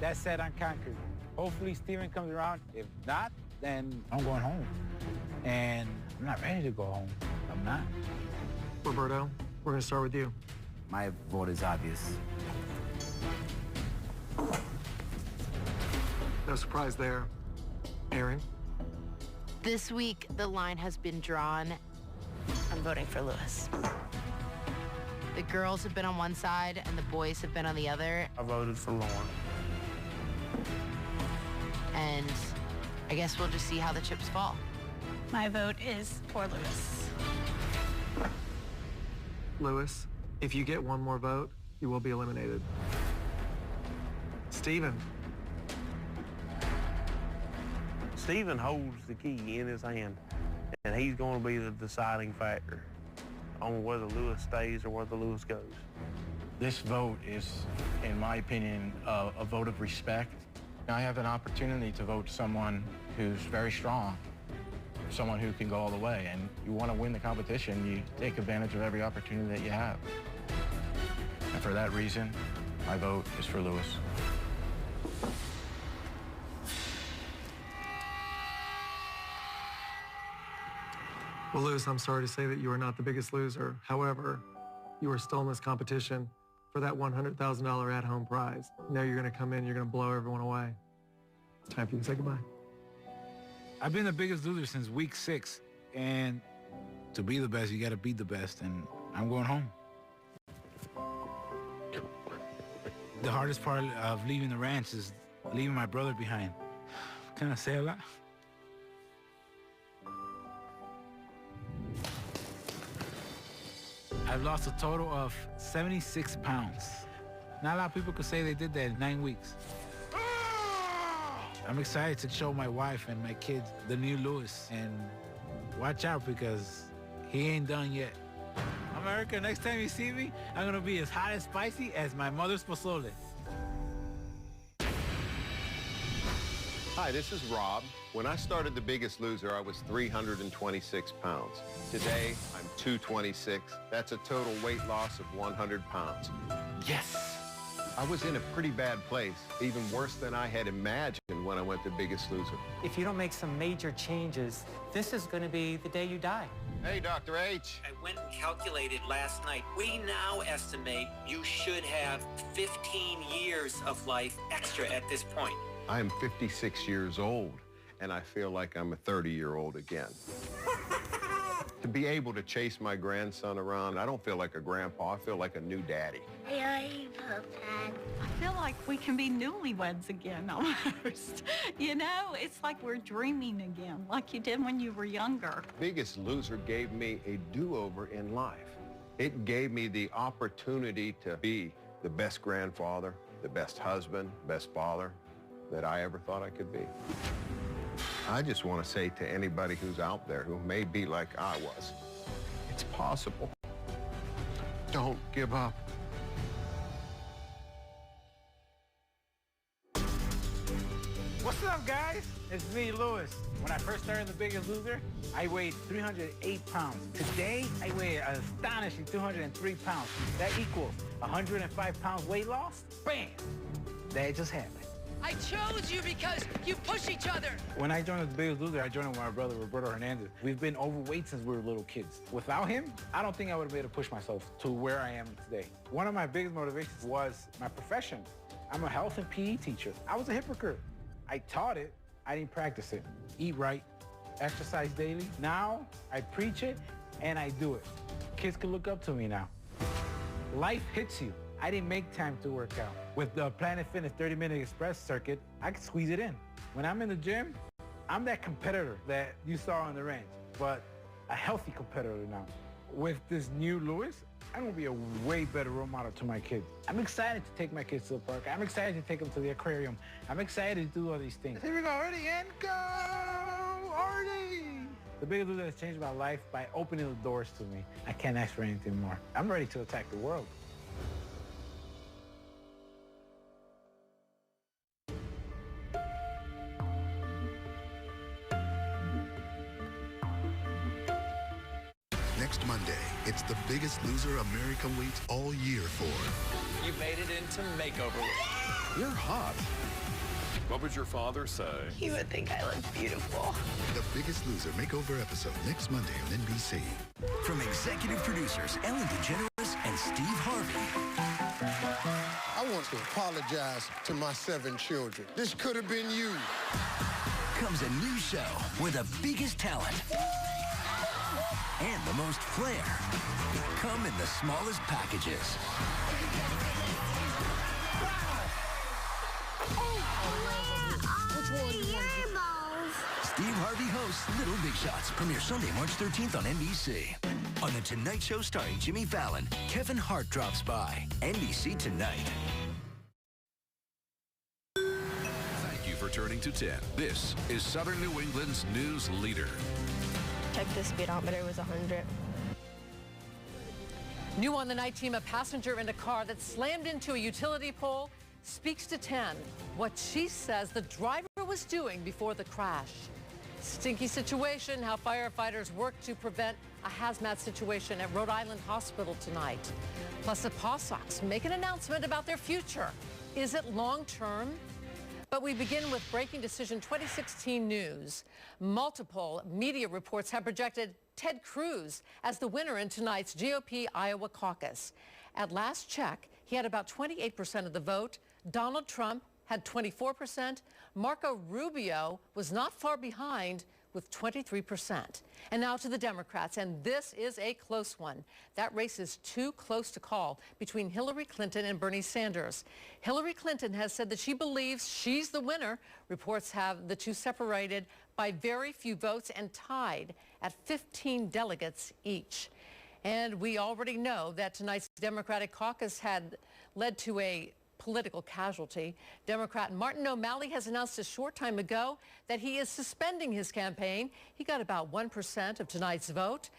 that's set on concrete. Hopefully Steven comes around. If not, then I'm going home. And I'm not ready to go home. I'm not. Roberto, we're gonna start with you. My vote is obvious. No surprise there. Aaron? This week, the line has been drawn. I'm voting for Lewis. The girls have been on one side and the boys have been on the other. I voted for Lauren. And I guess we'll just see how the chips fall. My vote is for Lewis. Lewis, if you get one more vote, you will be eliminated. Steven? Steven holds the key in his hand, and he's going to be the deciding factor on whether Lewis stays or whether Lewis goes. This vote is, in my opinion, a vote of respect. I have an opportunity to vote someone who's very strong, someone who can go all the way, and you want to win the competition, you take advantage of every opportunity that you have. And for that reason, my vote is for Lewis. Well, Lewis, I'm sorry to say that you are not the biggest loser. However, you are still in this competition for that $100,000 at-home prize. Now you're going to come in, you're going to blow everyone away. It's time for you to say goodbye. I've been the biggest loser since week 6. And to be the best, you got to beat the best. And I'm going home. The hardest part of leaving the ranch is leaving my brother behind. Can I say a lot? I've lost a total of 76 pounds. Not a lot of people could say they did that in 9 weeks. I'm excited to show my wife and my kids the new Lewis. And watch out because he ain't done yet. America, next time you see me, I'm gonna be as hot and spicy as my mother's pozole. Hi, this is Rob. When I started The Biggest Loser, I was 326 pounds. Today, I'm 226. That's a total weight loss of 100 pounds. Yes! I was in a pretty bad place, even worse than I had imagined when I went to Biggest Loser. If you don't make some major changes, this is going to be the day you die. Hey, Dr. H. I went and calculated last night. We now estimate you should have 15 years of life extra at this point. I am 56 years old, and I feel like I'm a 30-year-old again. To be able to chase my grandson around, I don't feel like a grandpa. I feel like a new daddy. I feel like we can be newlyweds again, almost. You know, it's like we're dreaming again, like you did when you were younger. Biggest Loser gave me a do-over in life. It gave me the opportunity to be the best grandfather, the best husband, best father that I ever thought I could be. I just want to say to anybody who's out there who may be like I was, it's possible. Don't give up. What's up, guys? It's me, Lewis. When I first started The Biggest Loser, I weighed 308 pounds. Today, I weigh an astonishing 203 pounds. That equals 105 pounds weight loss. Bam! That just happened. I chose you because you push each other. When I joined The Biggest Loser, I joined with my brother, Roberto Hernandez. We've been overweight since we were little kids. Without him, I don't think I would have been able to push myself to where I am today. One of my biggest motivations was my profession. I'm a health and PE teacher. I was a hypocrite. I taught it, I didn't practice it. Eat right, exercise daily. Now, I preach it and I do it. Kids can look up to me now. Life hits you. I didn't make time to work out. With the Planet Fitness 30-minute express circuit, I can squeeze it in. When I'm in the gym, I'm that competitor that you saw on the ranch, but a healthy competitor now. With this new Lewis, I'm gonna be a way better role model to my kids. I'm excited to take my kids to the park. I'm excited to take them to the aquarium. I'm excited to do all these things. Here we go, ready, and go, Artie! The Biggest Loser has changed my life by opening the doors to me. I can't ask for anything more. I'm ready to attack the world. Next Monday, it's The Biggest Loser America waits all year for. You made it into makeover. You're hot. What would your father say? He would think I look beautiful. The Biggest Loser makeover episode next Monday on NBC. From executive producers Ellen DeGeneres and Steve Harvey. I want to apologize to my 7 children. This could have been you. Comes a new show where the biggest talent and the most flair come in the smallest packages. Steve Harvey hosts Little Big Shots. Premiere Sunday, March 13th on NBC. On The Tonight Show starring Jimmy Fallon, Kevin Hart drops by. NBC Tonight. Thank you for turning to 10. This is Southern New England's news leader. Check the speedometer, was 100. New on the night team, a passenger in a car that slammed into a utility pole speaks to 10. What she says the driver was doing before the crash. Stinky situation, how firefighters work to prevent a hazmat situation at Rhode Island Hospital tonight. Plus, the Paw Sox make an announcement about their future. Is it long-term? But we begin with breaking decision 2016 news. Multiple media reports have projected Ted Cruz as the winner in tonight's GOP Iowa caucus. At last check, he had about 28% of the vote. Donald Trump had 24%. Marco Rubio was not far behind with 23%. And now to the Democrats, and this is a close one. That race is too close to call between Hillary Clinton and Bernie Sanders. Hillary Clinton has said that she believes she's the winner. Reports have the two separated by very few votes and tied at 15 delegates each. And we already know that tonight's Democratic caucus had led to a political casualty. Democrat Martin O'Malley has announced a short time ago that he is suspending his campaign. He got about 1% of tonight's vote.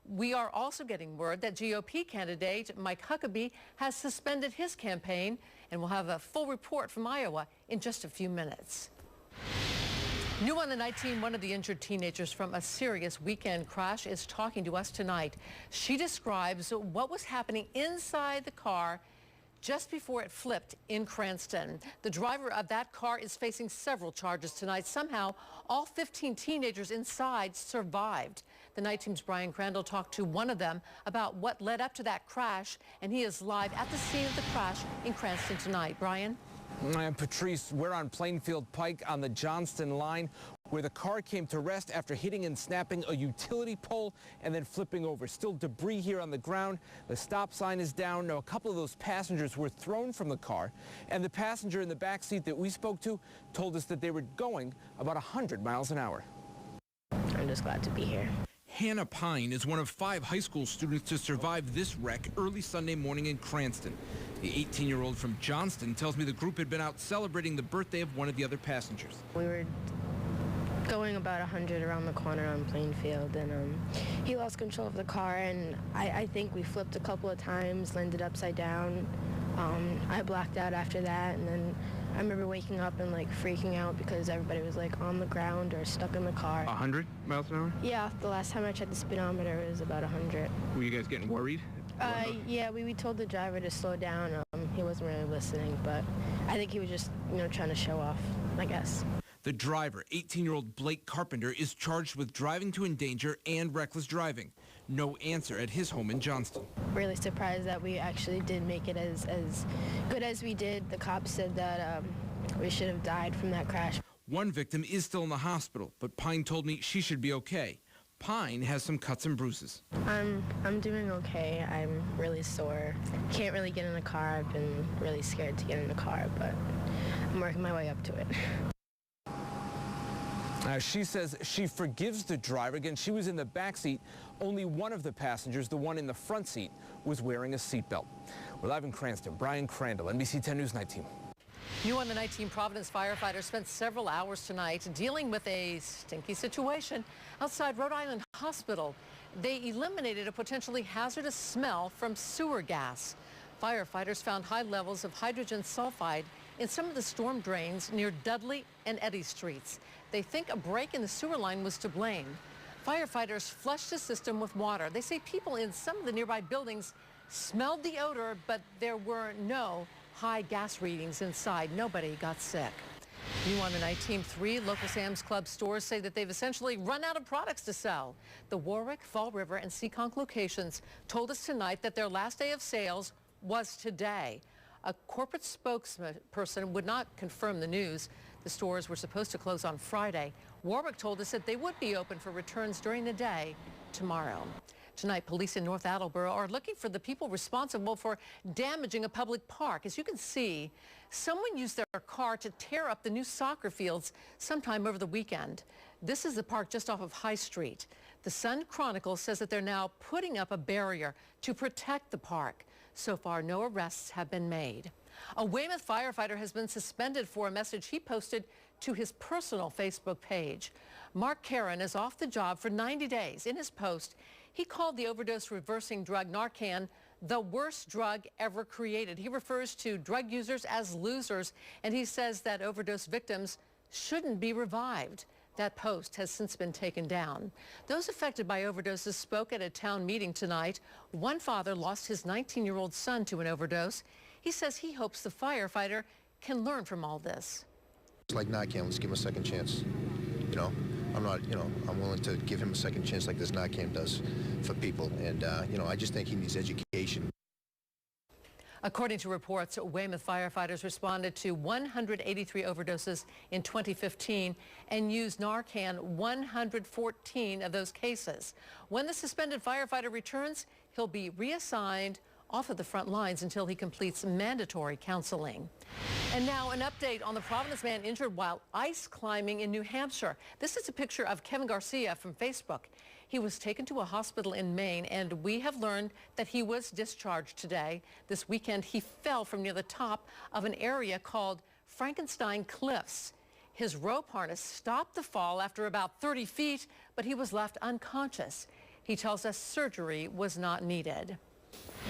We are also getting word that GOP candidate Mike Huckabee has suspended his campaign, and we'll have a full report from Iowa in just a few minutes. New on the night team, one of the injured teenagers from a serious weekend crash is talking to us tonight. She describes what was happening inside the car just before it flipped in Cranston. The driver of that car is facing several charges tonight. Somehow, all 15 teenagers inside survived. The night team's Brian Crandall talked to one of them about what led up to that crash, and he is live at the scene of the crash in Cranston tonight. Brian? Patrice, we're on Plainfield Pike on the Johnston line, where the car came to rest after hitting and snapping a utility pole and then flipping over. Still debris here on the ground. The stop sign is down. Now, a couple of those passengers were thrown from the car, and the passenger in the back seat that we spoke to told us that they were going about 100 miles an hour. I'm just glad to be here. Hannah Pine is one of 5 high school students to survive this wreck early Sunday morning in Cranston. The 18-year-old from Johnston tells me the group had been out celebrating the birthday of one of the other passengers. We were going about 100 around the corner on Plainfield, and he lost control of the car, and I think we flipped a couple of times, landed upside down. I blacked out after that, and then I remember waking up and like freaking out because everybody was like on the ground or stuck in the car. 100 miles an hour? Yeah, the last time I checked the speedometer it was about 100. Were you guys getting worried? Yeah, we told the driver to slow down. He wasn't really listening, but I think he was just, trying to show off, I guess. The driver, 18-year-old Blake Carpenter, is charged with driving to endanger and reckless driving. No answer at his home in Johnston. Really surprised that we actually did make it as good as we did. The cops said that we should have died from that crash. One victim is still in the hospital, but Pine told me she should be okay. Pine has some cuts and bruises. I'm doing okay. I'm really sore. Can't really get in the car. I've been really scared to get in the car, but I'm working my way up to it. She says she forgives the driver. Again, she was in the back seat. Only one of the passengers, the one in the front seat, was wearing a seatbelt. We're live in Cranston. Brian Crandall, NBC 10 News Night Team. New on the night team, Providence firefighters spent several hours tonight dealing with a stinky situation outside Rhode Island Hospital. They eliminated a potentially hazardous smell from sewer gas. Firefighters found high levels of hydrogen sulfide in some of the storm drains near Dudley and Eddy Streets. They think a break in the sewer line was to blame. Firefighters flushed the system with water. They say people in some of the nearby buildings smelled the odor, but there were no high gas readings inside. Nobody got sick. New on the night, Team 3 local Sam's Club stores say that they've essentially run out of products to sell. The Warwick, Fall River, and Seekonk locations told us tonight that their last day of sales was today. A corporate spokesperson would not confirm the news. The stores were supposed to close on Friday. Warwick told us that they would be open for returns during the day tomorrow. Tonight, police in North Attleboro are looking for the people responsible for damaging a public park. As you can see, someone used their car to tear up the new soccer fields sometime over the weekend. This is the park just off of High Street. The Sun Chronicle says that they're now putting up a barrier to protect the park. So far, no arrests have been made. A Weymouth firefighter has been suspended for a message he posted to his personal Facebook page. Mark Caron is off the job for 90 days. In his post, he called the overdose-reversing drug Narcan the worst drug ever created. He refers to drug users as losers, and he says that overdose victims shouldn't be revived. That post has since been taken down. Those affected by overdoses spoke at a town meeting tonight. One father lost his 19-year-old son to an overdose. He says he hopes the firefighter can learn from all this. It's like Narcan, let's give him a second chance. You know, I'm willing to give him a second chance like this Narcan does for people. And, I just think he needs education. According to reports, Weymouth firefighters responded to 183 overdoses in 2015 and used Narcan 114 of those cases. When the suspended firefighter returns, he'll be reassigned off of the front lines until he completes mandatory counseling. And now an update on the Providence man injured while ice climbing in New Hampshire. This is a picture of Kevin Garcia from Facebook. He was taken to a hospital in Maine, and we have learned that he was discharged today. This weekend, he fell from near the top of an area called Frankenstein Cliffs. His rope harness stopped the fall after about 30 feet, but he was left unconscious. He tells us surgery was not needed.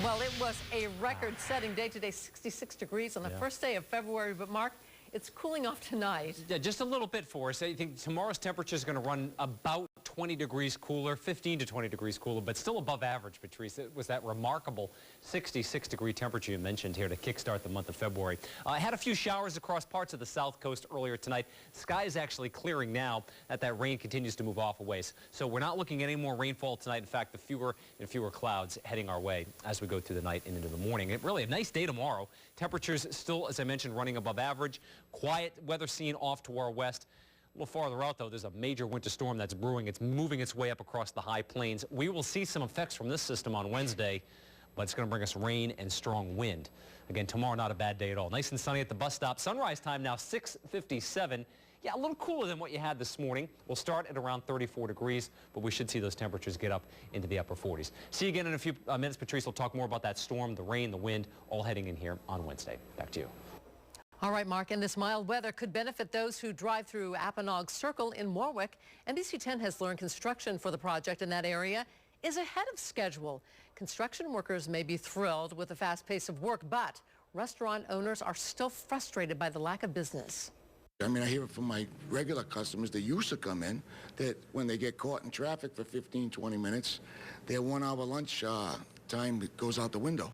Well, it was a record-setting day today, 66 degrees on the first day of February, but Mark, it's cooling off tonight. Yeah, just a little bit for us. I think tomorrow's temperature is going to run about 20 degrees cooler, 15 to 20 degrees cooler, but still above average, Patrice. It was that remarkable 66-degree temperature you mentioned here to kickstart the month of February. I had a few showers across parts of the south coast earlier tonight. Sky is actually clearing now that rain continues to move off a ways. So we're not looking at any more rainfall tonight. In fact, the fewer and fewer clouds heading our way as we go through the night and into the morning. Really a nice day tomorrow. Temperatures still, as I mentioned, running above average. Quiet weather scene off to our west. A little farther out, though, there's a major winter storm that's brewing. It's moving its way up across the high plains. We will see some effects from this system on Wednesday, but it's going to bring us rain and strong wind. Again, tomorrow, not a bad day at all. Nice and sunny at the bus stop. Sunrise time now 6:57. Yeah, a little cooler than what you had this morning. We'll start at around 34 degrees, but we should see those temperatures get up into the upper 40s. See you again in a few minutes. Patrice will talk more about that storm, the rain, the wind, all heading in here on Wednesday. Back to you. All right, Mark, and this mild weather could benefit those who drive through Apponaug Circle in Warwick. NBC 10 has learned construction for the project in that area is ahead of schedule. Construction workers may be thrilled with the fast pace of work, but restaurant owners are still frustrated by the lack of business. I mean, I hear it from my regular customers that used to come in, that when they get caught in traffic for 15, 20 minutes, their 1 hour lunch time goes out the window.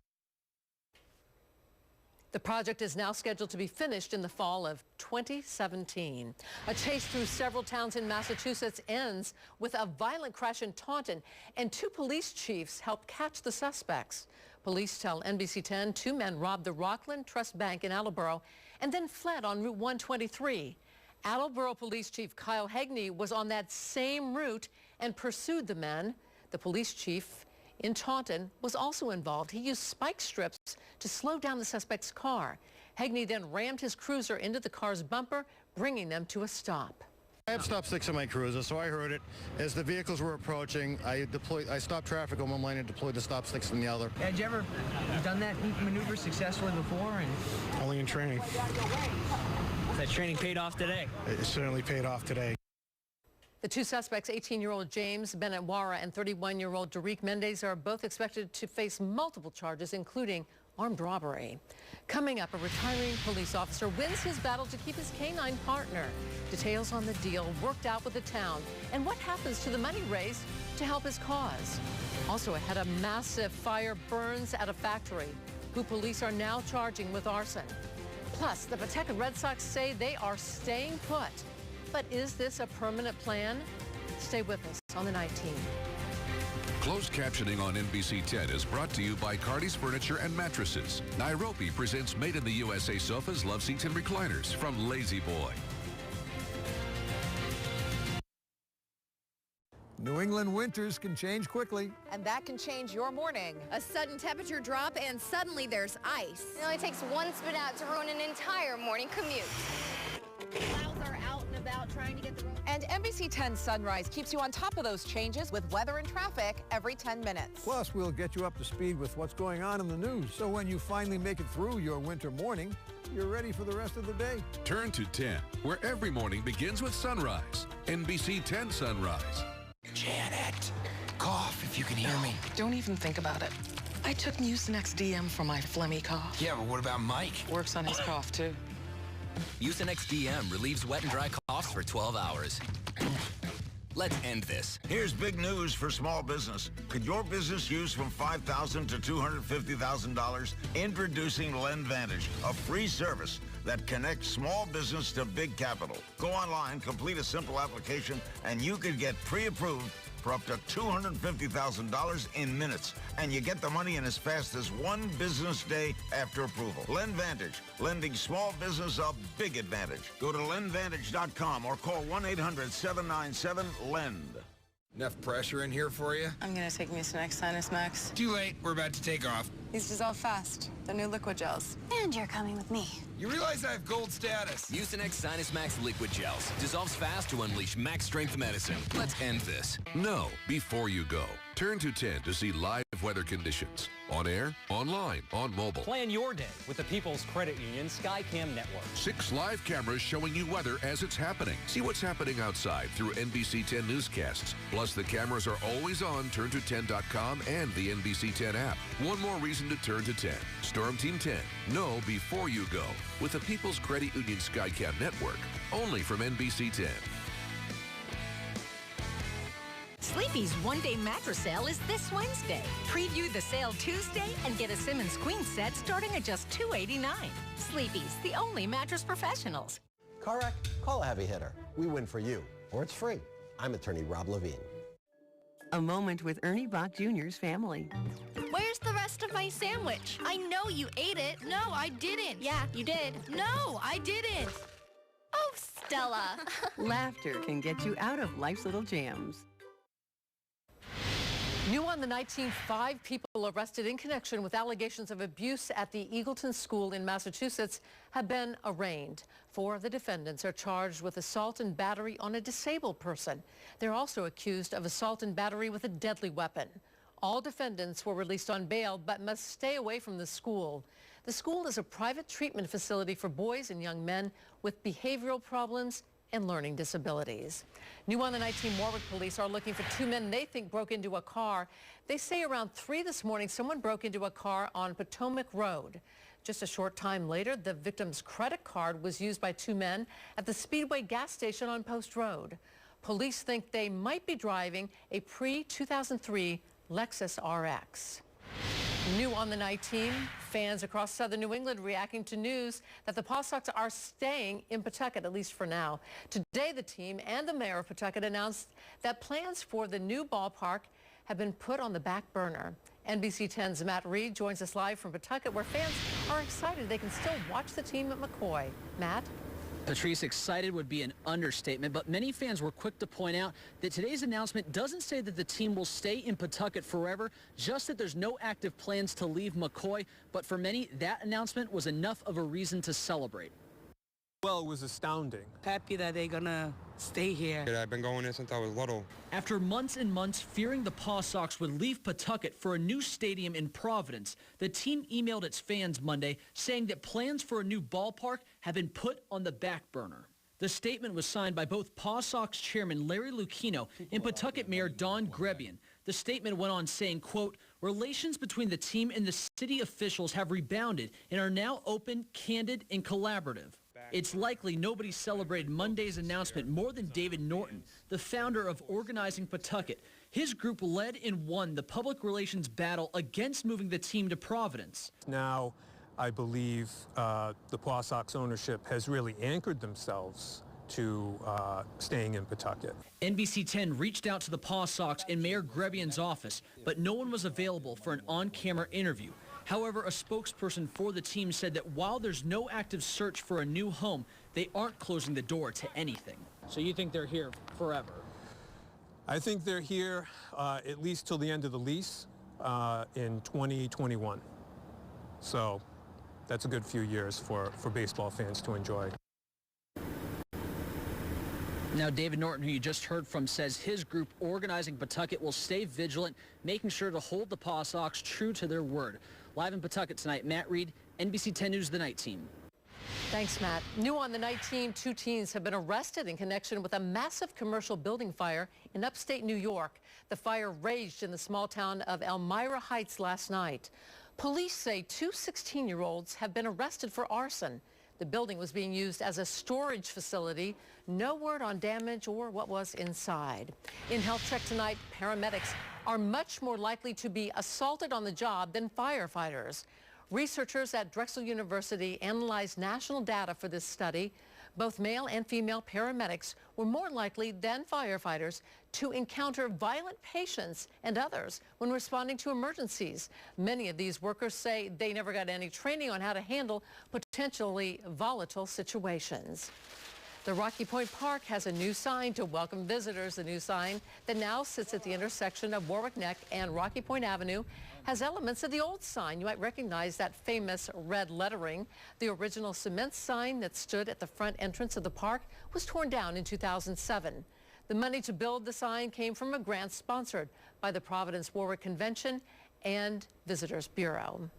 The project is now scheduled to be finished in the fall of 2017. A chase through several towns in Massachusetts ends with a violent crash in Taunton, and 2 police chiefs helped catch the suspects. Police tell NBC 10 2 men robbed the Rockland Trust Bank in Attleboro and then fled on Route 123. Attleboro Police Chief Kyle Hegney was on that same route and pursued the men. The police chief in Taunton was also involved. He used spike strips to slow down the suspect's car. Hegney then rammed his cruiser into the car's bumper, bringing them to a stop. I have stop sticks on my cruiser, so I heard it. As the vehicles were approaching, I stopped traffic on one lane and deployed the stop sticks on the other. Had you ever done that maneuver successfully before? Only in training. That training paid off today? It certainly paid off today. The 2 suspects, 18-year-old James Bennett-Wara and 31-year-old Derek Mendez, are both expected to face multiple charges, including armed robbery. Coming up, a retiring police officer wins his battle to keep his canine partner. Details on the deal worked out with the town and what happens to the money raised to help his cause. Also ahead, a massive fire burns at a factory. who police are now charging with arson. Plus, the Pawtucket Red Sox say they are staying put. But is this a permanent plan? Stay with us on the night team. Closed captioning on NBC 10 is brought to you by Cardi's Furniture and Mattresses. Nairobi presents Made in the USA sofas, love seats, and recliners from Lazy Boy. New England winters can change quickly. And that can change your morning. A sudden temperature drop and suddenly there's ice. It only takes one spit out to ruin an entire morning commute. Clouds are out and about trying to get the road. And NBC 10 Sunrise keeps you on top of those changes with weather and traffic every 10 minutes. Plus, we'll get you up to speed with what's going on in the news. So when you finally make it through your winter morning, you're ready for the rest of the day. Turn to 10, where every morning begins with sunrise. NBC 10 Sunrise. Janet, cough if you can hear me. Don't even think about it. I took Mucinex DM for my phlegmy cough. Yeah, but what about Mike? Works on his cough, too. Mucinex DM relieves wet and dry coughs for 12 hours. Let's end this. Here's big news for small business. Could your business use from $5,000 to $250,000? Introducing LendVantage, a free service that connects small business to big capital. Go online, complete a simple application, and you could get pre-approved for up to $250,000 in minutes. And you get the money in as fast as one business day after approval. LendVantage, lending small business a big advantage. Go to lendvantage.com or call 1-800-797-LEND. Enough pressure in here for you? I'm gonna take Mucinex Sinus Max. Too late. We're about to take off. These dissolve fast. The new liquid gels. And you're coming with me. You realize I have gold status. Mucinex Sinus Max Liquid Gels. Dissolves fast to unleash max strength medicine. Let's end this. No, before you go. Turn to 10 to see live weather conditions. On air, online, on mobile. Plan your day with the People's Credit Union Skycam Network. 6 live cameras showing you weather as it's happening. See what's happening outside through NBC 10 newscasts. Plus, the cameras are always on TurnTo10.com and the NBC 10 app. One more reason to turn to 10. Storm Team 10. Know before you go. With the People's Credit Union Skycam Network. Only from NBC 10. Sleepy's one-day mattress sale is this Wednesday. Preview the sale Tuesday and get a Simmons Queen set starting at just $289. Sleepy's, the only mattress professionals. Car wreck? Call a heavy hitter. We win for you, or it's free. I'm attorney Rob Levine. A moment with Ernie Bach Jr.'s family. Where's the rest of my sandwich? I know you ate it. No, I didn't. Yeah, you did. No, I didn't. Oh, Stella. Laughter can get you out of life's little jams. New on the 19th, 5 people arrested in connection with allegations of abuse at the Eagleton School in Massachusetts have been arraigned. 4 of the defendants are charged with assault and battery on a disabled person. They're also accused of assault and battery with a deadly weapon. All defendants were released on bail but must stay away from the school. The school is a private treatment facility for boys and young men with behavioral problems and learning disabilities. New on the 19, Warwick police are looking for 2 men they think broke into a car. They say around 3 this morning, someone broke into a car on Potomac Road. Just a short time later, the victim's credit card was used by 2 men at the Speedway gas station on Post Road. Police think they might be driving a pre-2003 Lexus RX. New on the night team, fans across southern New England reacting to news that the Paw Sox are staying in Pawtucket, at least for now. Today, the team and the mayor of Pawtucket announced that plans for the new ballpark have been put on the back burner. NBC 10's Matt Reed joins us live from Pawtucket, where fans are excited they can still watch the team at McCoy. Matt? Patrice, excited would be an understatement, but many fans were quick to point out that today's announcement doesn't say that the team will stay in Pawtucket forever, just that there's no active plans to leave McCoy. But for many, that announcement was enough of a reason to celebrate. Well, it was astounding. Happy that they're gonna stay here. I've been going there since I was little. After months and months fearing the Paw Sox would leave Pawtucket for a new stadium in Providence, the team emailed its fans Monday saying that plans for a new ballpark have been put on the back burner. The statement was signed by both Paw Sox chairman Larry Lucchino and Pawtucket Mayor Don Grebian. The statement went on saying, quote, relations between the team and the city officials have rebounded and are now open, candid, and collaborative. It's likely nobody celebrated Monday's announcement more than David Norton, the founder of Organizing Pawtucket. His group led and won the public relations battle against moving the team to Providence. Now, I believe the Paw Sox ownership has really anchored themselves to staying in Pawtucket. NBC 10 reached out to the Paw Sox in Mayor Grebian's office, but no one was available for an on-camera interview. However, a spokesperson for the team said that while there's no active search for a new home, they aren't closing the door to anything. So you think they're here forever? I think they're here at least till the end of the lease in 2021. So that's a good few years for baseball fans to enjoy. Now, David Norton, who you just heard from, says his group, Organizing Pawtucket, will stay vigilant, making sure to hold the Paw Sox true to their word. Live in Pawtucket tonight, Matt Reed, NBC 10 News, The Night Team. Thanks, Matt. New on The Night Team, 2 teens have been arrested in connection with a massive commercial building fire in upstate New York. The fire raged in the small town of Elmira Heights last night. Police say 2 16-year-olds have been arrested for arson. The building was being used as a storage facility. No word on damage or what was inside. In Health Check tonight, paramedics are much more likely to be assaulted on the job than firefighters. Researchers at Drexel University analyzed national data for this study. Both male and female paramedics were more likely than firefighters to encounter violent patients and others when responding to emergencies. Many of these workers say they never got any training on how to handle potentially volatile situations. The Rocky Point Park has a new sign to welcome visitors. The new sign that now sits at the intersection of Warwick Neck and Rocky Point Avenue has elements of the old sign. You might recognize that famous red lettering. The original cement sign that stood at the front entrance of the park was torn down in 2007. The money to build the sign came from a grant sponsored by the Providence Warwick Convention and Visitors Bureau.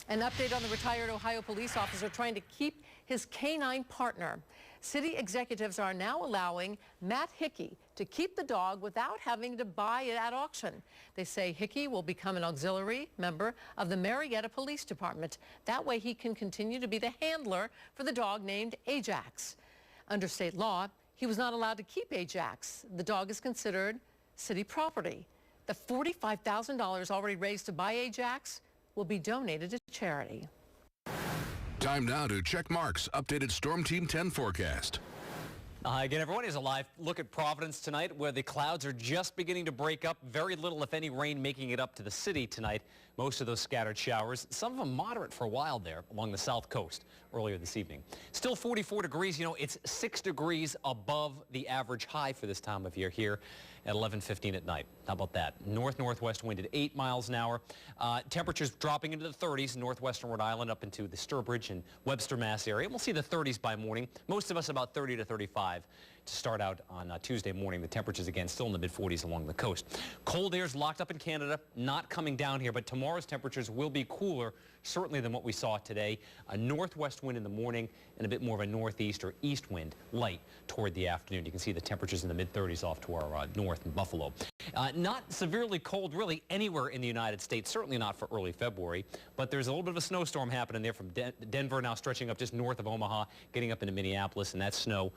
An update on the retired Ohio police officer trying to keep his canine partner. City executives are now allowing Matt Hickey to keep the dog without having to buy it at auction. They say Hickey will become an auxiliary member of the Marietta Police Department. That way he can continue to be the handler for the dog named Ajax. Under state law, he was not allowed to keep Ajax. The dog is considered city property. The $45,000 already raised to buy Ajax will be donated to charity. Time now to check Mark's updated Storm Team 10 forecast. Again, everyone, is a live look at Providence tonight, where the clouds are just beginning to break up. Very little, if any, rain making it up to the city tonight. Most of those scattered showers, some of them moderate for a while there along the south coast earlier this evening. Still 44 degrees. You know, it's 6 degrees above the average high for this time of year here at 11:15 at night. How about that? North-northwest wind at 8 miles an hour. Temperatures dropping into the 30s, northwestern Rhode Island up into the Sturbridge and Webster, Mass area. We'll see the 30s by morning. Most of us about 30 to 35 to start out on Tuesday morning. The temperatures, again, still in the mid-40s along the coast. Cold air is locked up in Canada, not coming down here, but tomorrow's temperatures will be cooler, certainly, than what we saw today. A northwest wind in the morning and a bit more of a northeast or east wind, light toward the afternoon. You can see the temperatures in the mid-30s off to our north in Buffalo. Not severely cold really anywhere in the United States, certainly not for early February, but there's a little bit of a snowstorm happening there from Denver, now stretching up just north of Omaha, getting up into Minneapolis, and that snow,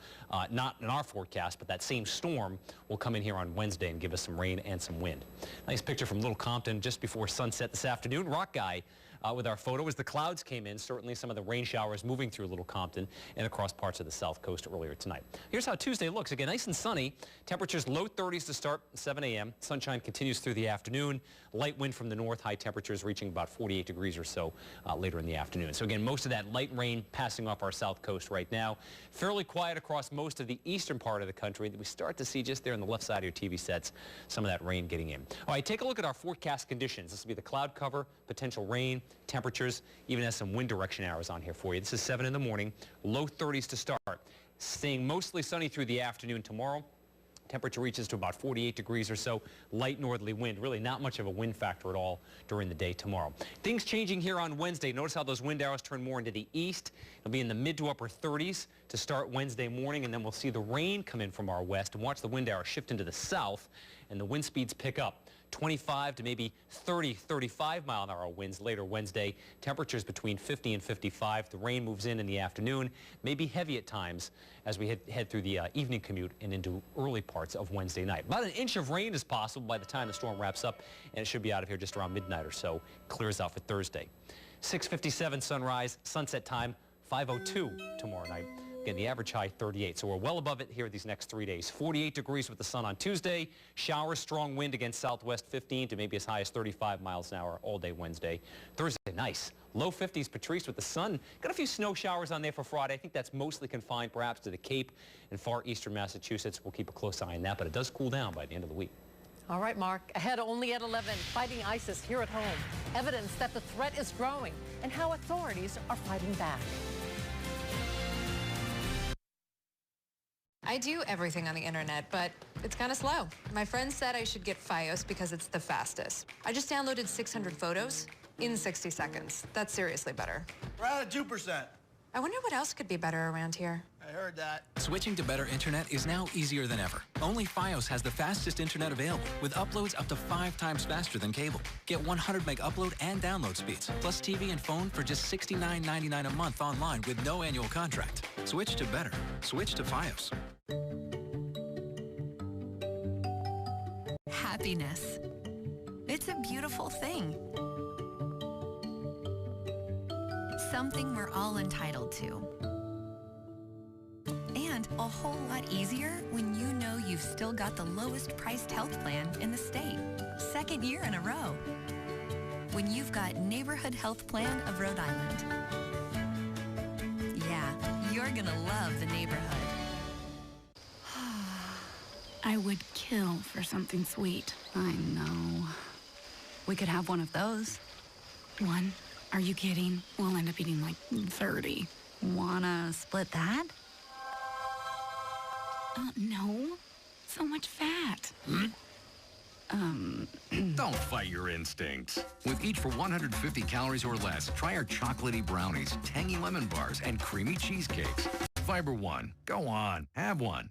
not in our forecast, but that same storm will come in here on Wednesday and give us some rain and some wind. Nice picture from Little Compton just before sunset this afternoon. Rock Guy with our photo as the clouds came in. Certainly some of the rain showers moving through Little Compton and across parts of the south coast earlier tonight. Here's how Tuesday looks. Again, nice and sunny. Temperatures low 30s to start 7 a.m. Sunshine continues through the afternoon. Light wind from the north. High temperatures reaching about 48 degrees or so later in the afternoon. So again, most of that light rain passing off our south coast right now. Fairly quiet across most of the eastern part of the country. We start to see just there on the left side of your TV sets some of that rain getting in. All right, take a look at our forecast conditions. This will be the cloud cover, potential rain, temperatures, even has some wind direction arrows on here for you. This is 7 in the morning, low 30s to start. Staying mostly sunny through the afternoon tomorrow. Temperature reaches to about 48 degrees or so. Light northerly wind. Really not much of a wind factor at all during the day tomorrow. Things changing here on Wednesday. Notice how those wind arrows turn more into the east. It'll be in the mid to upper 30s to start Wednesday morning, and then we'll see the rain come in from our west, and watch the wind arrows shift into the south, and the wind speeds pick up 25 to maybe 30, 35-mile-an-hour winds later Wednesday. Temperatures between 50 and 55. The rain moves in the afternoon, maybe heavy at times as we head through the evening commute and into early parts of Wednesday night. About an inch of rain is possible by the time the storm wraps up, and it should be out of here just around midnight or so. Clears out for Thursday. 6:57 sunrise, sunset time 5:02 tomorrow night. Again, the average high 38, so we're well above it here these next 3 days. 48 degrees with the sun on Tuesday. Showers, strong wind against southwest 15 to maybe as high as 35 miles an hour all day Wednesday. Thursday, nice. Low 50s, Patrice, with the sun. Got a few snow showers on there for Friday. I think that's mostly confined perhaps to the Cape and far eastern Massachusetts. We'll keep a close eye on that, but it does cool down by the end of the week. All right, Mark. Ahead only at 11, fighting ISIS here at home. Evidence that the threat is growing and how authorities are fighting back. I do everything on the internet, but it's kind of slow. My friend said I should get Fios because it's the fastest. I just downloaded 600 photos in 60 seconds. That's seriously better. We're at 2%. I wonder what else could be better around here. I heard that. Switching to better internet is now easier than ever. Only Fios has the fastest internet available, with uploads up to 5 times faster than cable. Get 100 meg upload and download speeds, plus TV and phone for just $69.99 a month online with no annual contract. Switch to better. Switch to Fios. Happiness. It's a beautiful thing. Something we're all entitled to. And a whole lot easier when you know you've still got the lowest priced health plan in the state. Second year in a row. When you've got Neighborhood Health Plan of Rhode Island. Yeah, you're gonna love the neighborhood. I would kill for something sweet. I know. We could have one of those. One? Are you kidding? We'll end up eating like 30. Wanna split that? No. So much fat. Don't fight your instincts. With each for 150 calories or less, try our chocolatey brownies, tangy lemon bars, and creamy cheesecakes. Fiber One. Go on, have one.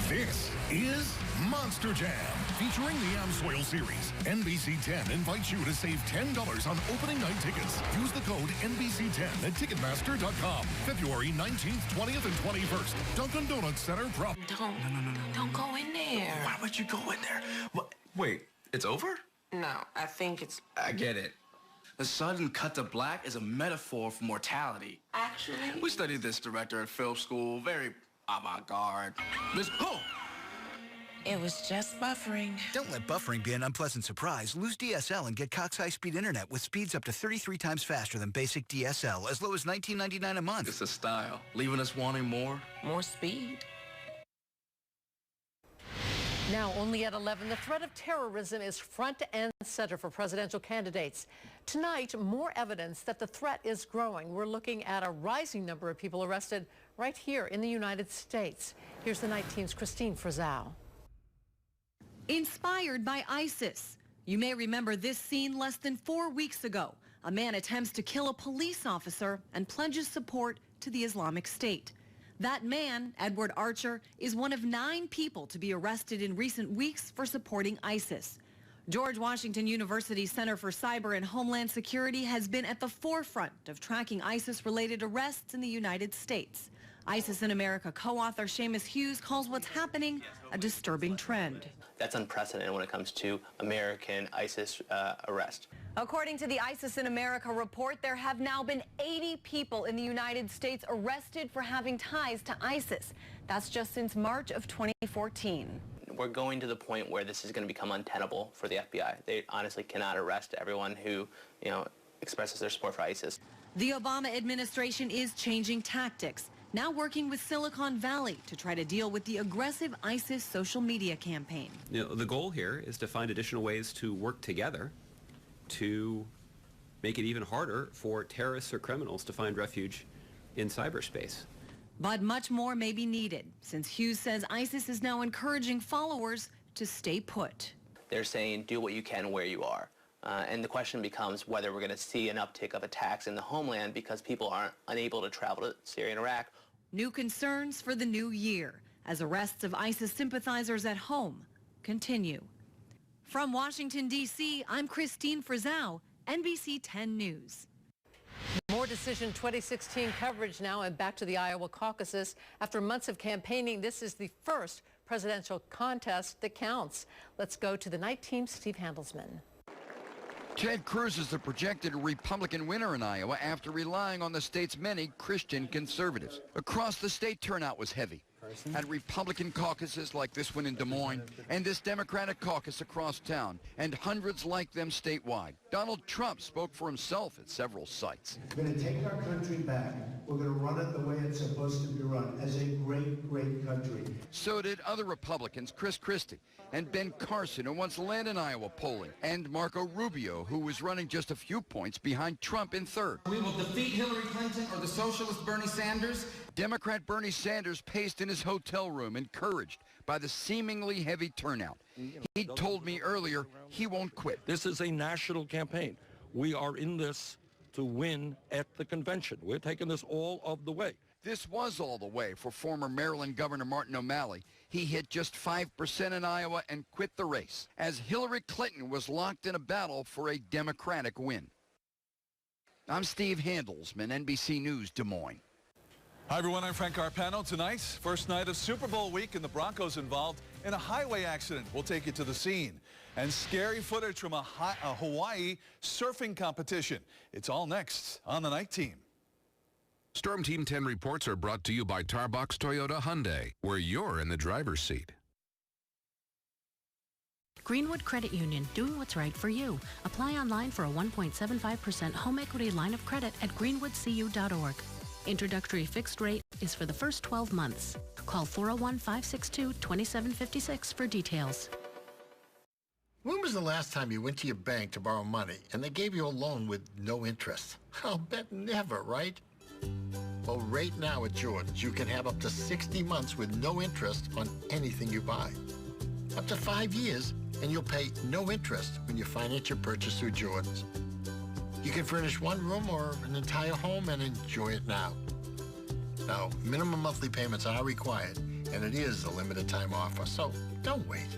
This is Monster Jam, featuring the Amsoil series. NBC 10 invites you to save $10 on opening night tickets. Use the code NBC10 at Ticketmaster.com. February 19th, 20th, and 21st. Dunkin' Donuts Center prop. Don't go in there. Why would you go in there? What? Wait, it's over? No, I think it's... I get it. The sudden cut to black is a metaphor for mortality. Actually... We studied this director at film school, very avant-garde. Oh! It was just buffering. Don't let buffering be an unpleasant surprise. Lose DSL and get Cox high-speed internet with speeds up to 33 times faster than basic DSL, as low as $19.99 a month. It's a style, leaving us wanting more. More speed. Now, only at 11, the threat of terrorism is front and center for presidential candidates. Tonight, more evidence that the threat is growing. We're looking at a rising number of people arrested right here in the United States. Here's the Night Team's Christine Frizzell. Inspired by ISIS. You may remember this scene less than 4 weeks ago. A man attempts to kill a police officer and pledges support to the Islamic State. That man, Edward Archer, is one of 9 people to be arrested in recent weeks for supporting ISIS. George Washington University Center for Cyber and Homeland Security has been at the forefront of tracking ISIS-related arrests in the United States. ISIS in America co-author Seamus Hughes calls what's happening a disturbing trend. That's unprecedented when it comes to American ISIS arrest. According to the ISIS in America report, there have now been 80 people in the United States arrested for having ties to ISIS. That's just since March of 2014. We're going to the point where this is going to become untenable for the FBI. They honestly cannot arrest everyone who, expresses their support for ISIS. The Obama administration is changing tactics, now working with Silicon Valley to try to deal with the aggressive ISIS social media campaign. The goal here is to find additional ways to work together to make it even harder for terrorists or criminals to find refuge in cyberspace. But much more may be needed, since Hughes says ISIS is now encouraging followers to stay put. They're saying do what you can where you are. And the question becomes whether we're going to see an uptick of attacks in the homeland because people aren't unable to travel to Syria and Iraq. New concerns for the new year as arrests of ISIS sympathizers at home continue. From Washington, D.C., I'm Christine Frizzell, NBC 10 News. More Decision 2016 coverage now, and back to the Iowa caucuses. After months of campaigning, this is the first presidential contest that counts. Let's go to the night team, Steve Handelsman. Ted Cruz is the projected Republican winner in Iowa after relying on the state's many Christian conservatives. Across the state, turnout was heavy. At Republican caucuses like this one in Des Moines and this Democratic caucus across town and hundreds like them statewide. Donald Trump spoke for himself at several sites. We're going to take our country back. We're going to run it the way it's supposed to be run, as a great, great country. So did other Republicans, Chris Christie and Ben Carson, who once led in Iowa polling, and Marco Rubio, who was running just a few points behind Trump in third. We will defeat Hillary Clinton or the socialist Bernie Sanders. Democrat Bernie Sanders paced in his hotel room, encouraged by the seemingly heavy turnout. He told me earlier he won't quit. This is a national campaign. We are in this to win at the convention. We're taking this all of the way. This was all the way for former Maryland Governor Martin O'Malley. He hit just 5% in Iowa and quit the race, as Hillary Clinton was locked in a battle for a Democratic win. I'm Steve Handelsman, NBC News, Des Moines. Hi, everyone. I'm Frank Carpano. Tonight, first night of Super Bowl week, and the Broncos involved in a highway accident. We'll take you to the scene. And scary footage from a Hawaii surfing competition. It's all next on the night team. Storm Team 10 reports are brought to you by Tarbox Toyota Hyundai, where you're in the driver's seat. Greenwood Credit Union, doing what's right for you. Apply online for a 1.75% home equity line of credit at greenwoodcu.org. Introductory fixed rate is for the first 12 months. Call 401-562-2756 for details. When was the last time you went to your bank to borrow money and they gave you a loan with no interest? I'll bet never, right? Well, right now at Jordan's, you can have up to 60 months with no interest on anything you buy. Up to 5 years, and you'll pay no interest when you finance your purchase through Jordan's. You can furnish one room or an entire home and enjoy it now. Now, minimum monthly payments are required, and it is a limited time offer, so don't wait.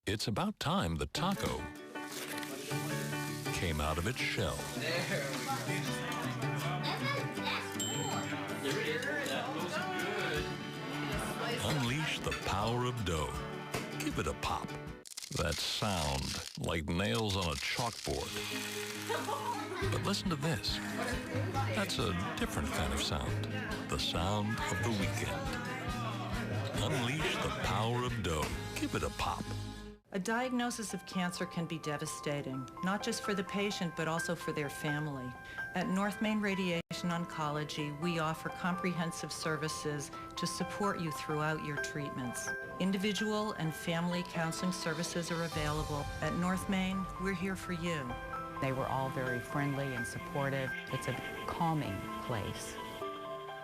It's about time the taco came out of its shell. Unleash the power of dough. Give it a pop. That sound, like nails on a chalkboard. But listen to this. That's a different kind of sound. The sound of the weekend. Unleash the power of dough. Give it a pop. A diagnosis of cancer can be devastating, not just for the patient, but also for their family. At North Main Radiation Oncology, we offer comprehensive services to support you throughout your treatments. Individual and family counseling services are available. At North Main, we're here for you. They were all very friendly and supportive. It's a calming place.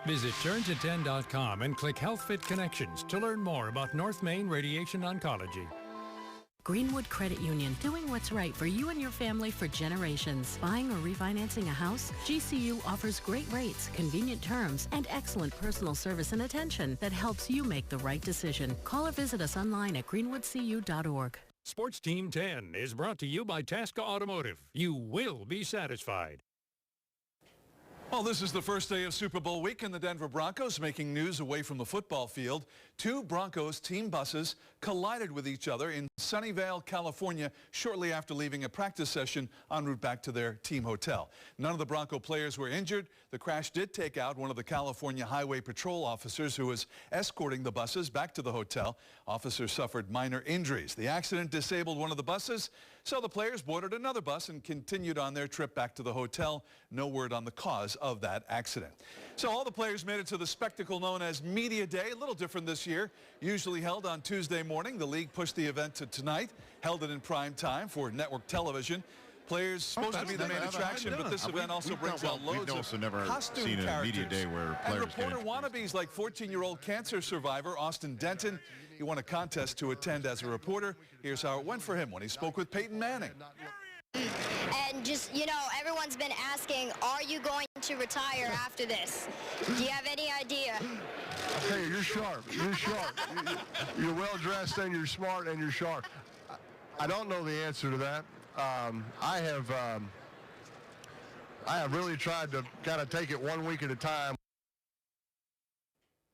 Visit turnto10.com and click Health Fit Connections to learn more about North Main Radiation Oncology. Greenwood Credit Union, doing what's right for you and your family for generations. Buying or refinancing a house? GCU offers great rates, convenient terms, and excellent personal service and attention that helps you make the right decision. Call or visit us online at greenwoodcu.org. Sports Team 10 is brought to you by Tasca Automotive. You will be satisfied. Well, this is the first day of Super Bowl week, and the Denver Broncos making news away from the football field. Two Broncos team buses collided with each other in Sunnyvale, California, shortly after leaving a practice session en route back to their team hotel. None of the Bronco players were injured. The crash did take out one of the California Highway Patrol officers who was escorting the buses back to the hotel. Officers suffered minor injuries. The accident disabled one of the buses. So the players boarded another bus and continued on their trip back to the hotel. No word on the cause of that accident. So all the players made it to the spectacle known as Media Day, a little different this year. Usually held on Tuesday morning, the league pushed the event to tonight, held it in prime time for network television. Players supposed to be the main attraction, but this event also brings out loads of costume seen a media characters. day where And players reporter wannabes like 14-year-old cancer survivor Austin Denton. He won a contest to attend as a reporter. Here's how it went for him when he spoke with Peyton Manning. And just, you know, everyone's been asking, are you going to retire after this? Do you have any idea? Hey, you're sharp. You're sharp. You're well dressed and you're smart and you're sharp. I don't know the answer to that. I have really tried to kind of take it 1 week at a time.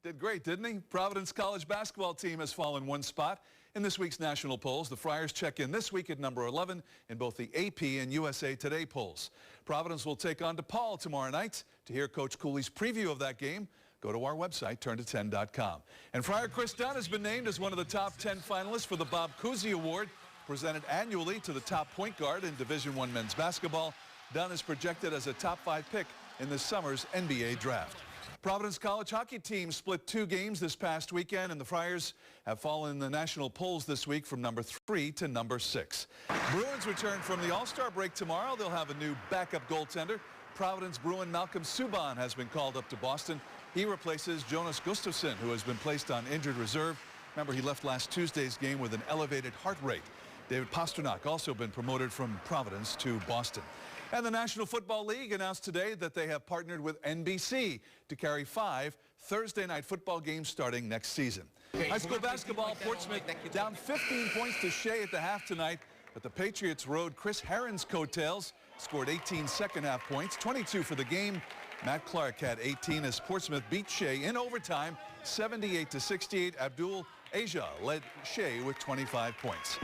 Did great, didn't he? Providence College basketball team has fallen one spot in this week's national polls. The Friars check in this week at number 11 in both the AP and USA Today polls. Providence will take on DePaul tomorrow night. To hear Coach Cooley's preview of that game, go to our website, turnto10.com. And Friar Chris Dunn has been named as one of the top 10 finalists for the Bob Cousy Award, presented annually to the top point guard in Division I men's basketball. Dunn is projected as a top 5 pick in this summer's NBA draft. Providence College hockey team split 2 games this past weekend, and the Friars have fallen in the national polls this week from number 3 to number 6. Bruins return from the All-Star break tomorrow. They'll have a new backup goaltender. Providence Bruin Malcolm Subban has been called up to Boston. He replaces Jonas Gustafsson, who has been placed on injured reserve. Remember, he left last Tuesday's game with an elevated heart rate. David Pasternak also been promoted from Providence to Boston. And the National Football League announced today that they have partnered with NBC to carry 5 Thursday night football games starting next season. High school basketball, Portsmouth down 15 points to Shea at the half tonight, but the Patriots rode Chris Herron's coattails, scored 18 second-half points, 22 for the game. Matt Clark had 18 as Portsmouth beat Shea in overtime, 78-68. Abdul Asia led Shea with 25 points.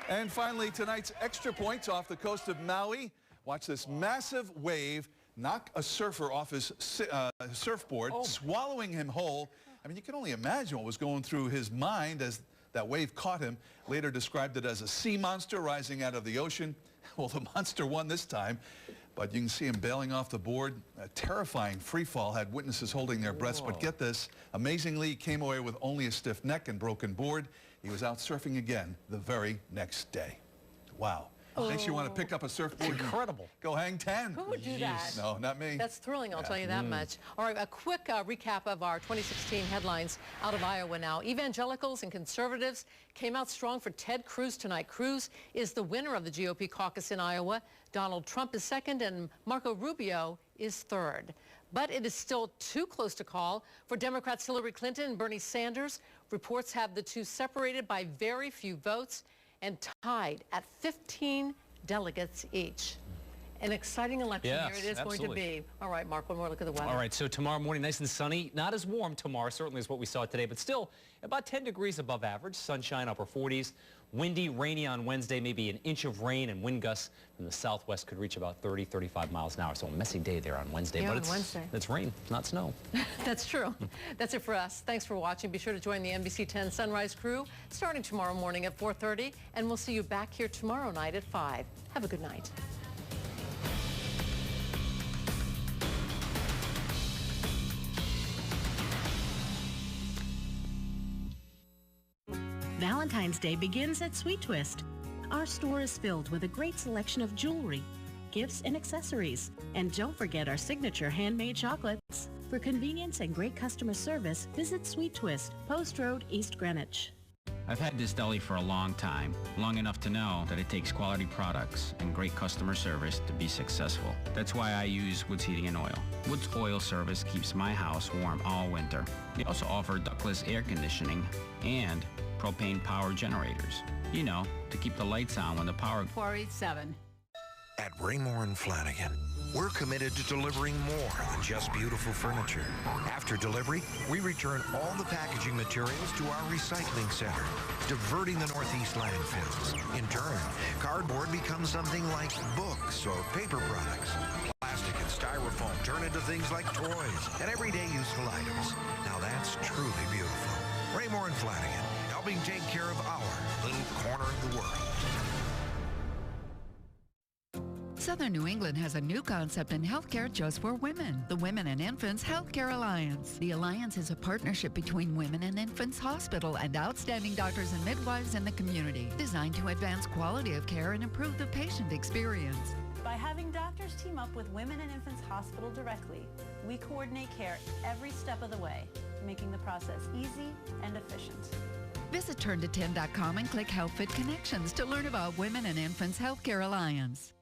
And finally, tonight's extra points off the coast of Maui. Watch this massive wave knock a surfer off his surfboard, swallowing him whole. I mean, you can only imagine what was going through his mind as that wave caught him. Later described it as a sea monster rising out of the ocean. Well, the monster won this time, but you can see him bailing off the board. A terrifying free fall, had witnesses holding their breaths. But get this, amazingly, he came away with only a stiff neck and broken board. He was out surfing again the very next day. Wow. Makes you want to pick up a surfboard. Incredible. Go hang 10. Who would do that? No, not me. That's thrilling, I'll tell you that much. All right, a quick recap of our 2016 headlines out of Iowa now. Evangelicals and conservatives came out strong for Ted Cruz tonight. Cruz is the winner of the GOP caucus in Iowa. Donald Trump is second, and Marco Rubio is third. But it is still too close to call for Democrats Hillary Clinton and Bernie Sanders. Reports have the two separated by very few votes and tied at 15 delegates each. An exciting election here it is going to be. All right, Mark, one more look at the weather. All right, so tomorrow morning, nice and sunny. Not as warm tomorrow, certainly as what we saw today, but still about 10 degrees above average. Sunshine, upper 40s. Windy, rainy on Wednesday, maybe an inch of rain, and wind gusts from the southwest could reach about 30, 35 miles an hour. So a messy day there on Wednesday. Yeah, but it's rain, not snow. That's true. That's it for us. Thanks for watching. Be sure to join the NBC 10 Sunrise crew starting tomorrow morning at 4:30, and we'll see you back here tomorrow night at 5. Have a good night. Valentine's Day begins at Sweet Twist. Our store is filled with a great selection of jewelry, gifts, and accessories. And don't forget our signature handmade chocolates. For convenience and great customer service, visit Sweet Twist, Post Road, East Greenwich. I've had this deli for a long time, long enough to know that it takes quality products and great customer service to be successful. That's why I use Woods Heating and Oil. Woods Oil Service keeps my house warm all winter. They also offer ductless air conditioning and propane power generators. You know, to keep the lights on when the power... 487. At Raymore & Flanagan, we're committed to delivering more than just beautiful furniture. After delivery, we return all the packaging materials to our recycling center, diverting the Northeast landfills. In turn, cardboard becomes something like books or paper products. Plastic and styrofoam turn into things like toys and everyday useful items. Now that's truly beautiful. Raymore & Flanagan, helping take care of our little corner of the world. Southern New England has a new concept in healthcare just for women, the Women and Infants Healthcare Alliance. The Alliance is a partnership between Women and Infants Hospital and outstanding doctors and midwives in the community, designed to advance quality of care and improve the patient experience. By having doctors team up with Women and Infants Hospital directly, we coordinate care every step of the way, making the process easy and efficient. Visit turnto10.com and click HealthFit Connections to learn about Women and Infants Healthcare Alliance.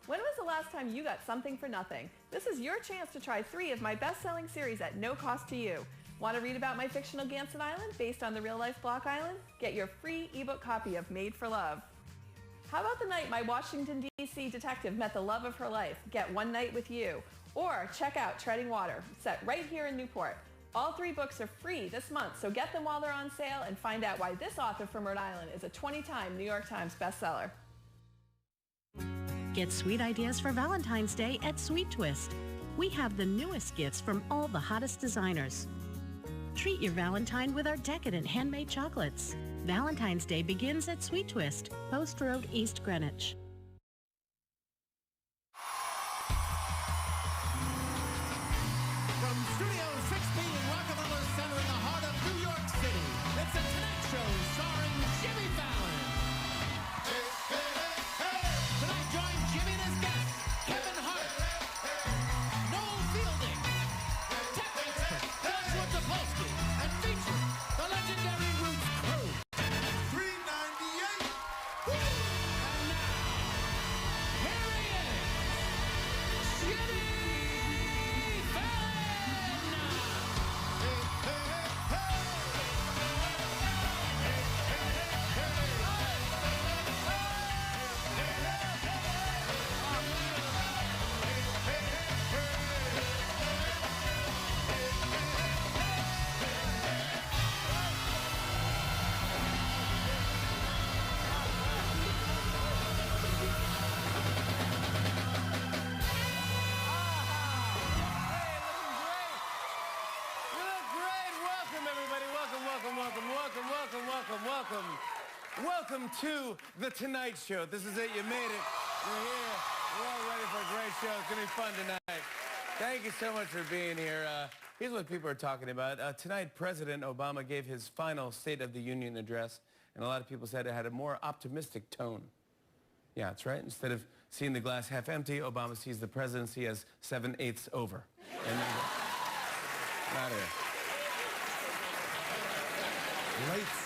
When was the last time you got something for nothing? This is your chance to try 3 of my best-selling series at no cost to you. Want to read about my fictional Ganson Island based on the real-life Block Island? Get your free ebook copy of Made for Love. How about the night my Washington, D.C. detective met the love of her life? Get One Night with You. Or check out Treading Water, set right here in Newport. All 3 books are free this month, so get them while they're on sale and find out why this author from Rhode Island is a 20-time New York Times bestseller. Get sweet ideas for Valentine's Day at Sweet Twist. We have the newest gifts from all the hottest designers. Treat your Valentine with our decadent handmade chocolates. Valentine's Day begins at Sweet Twist, Post Road, East Greenwich. From Studio 6B in Rockefeller Center in the heart of New York City, it's The Tonight Show starring Jimmy Fallon. Hey, hey, hey, hey! Tonight join Jimmy and his guests, Kevin Hart, Noel Fielding, Joshua Topolsky, and featuring the legendary Roots Crew. $3.98. Woo! And now, here he is, Jimmy Fallon. Welcome to The Tonight Show. This is it. You made it. You're here. We're all ready for a great show. It's going to be fun tonight. Thank you so much for being here. Here's what people are talking about. Tonight, President Obama gave his final State of the Union address, and a lot of people said it had a more optimistic tone. Yeah, that's right. Instead of seeing the glass half empty, Obama sees the presidency as 7/8 over. And not here. Lights.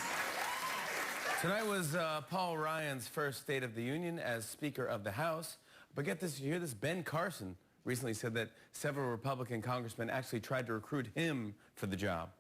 Tonight was Paul Ryan's first State of the Union as Speaker of the House. But get this, you hear this? Ben Carson recently said that several Republican congressmen actually tried to recruit him for the job.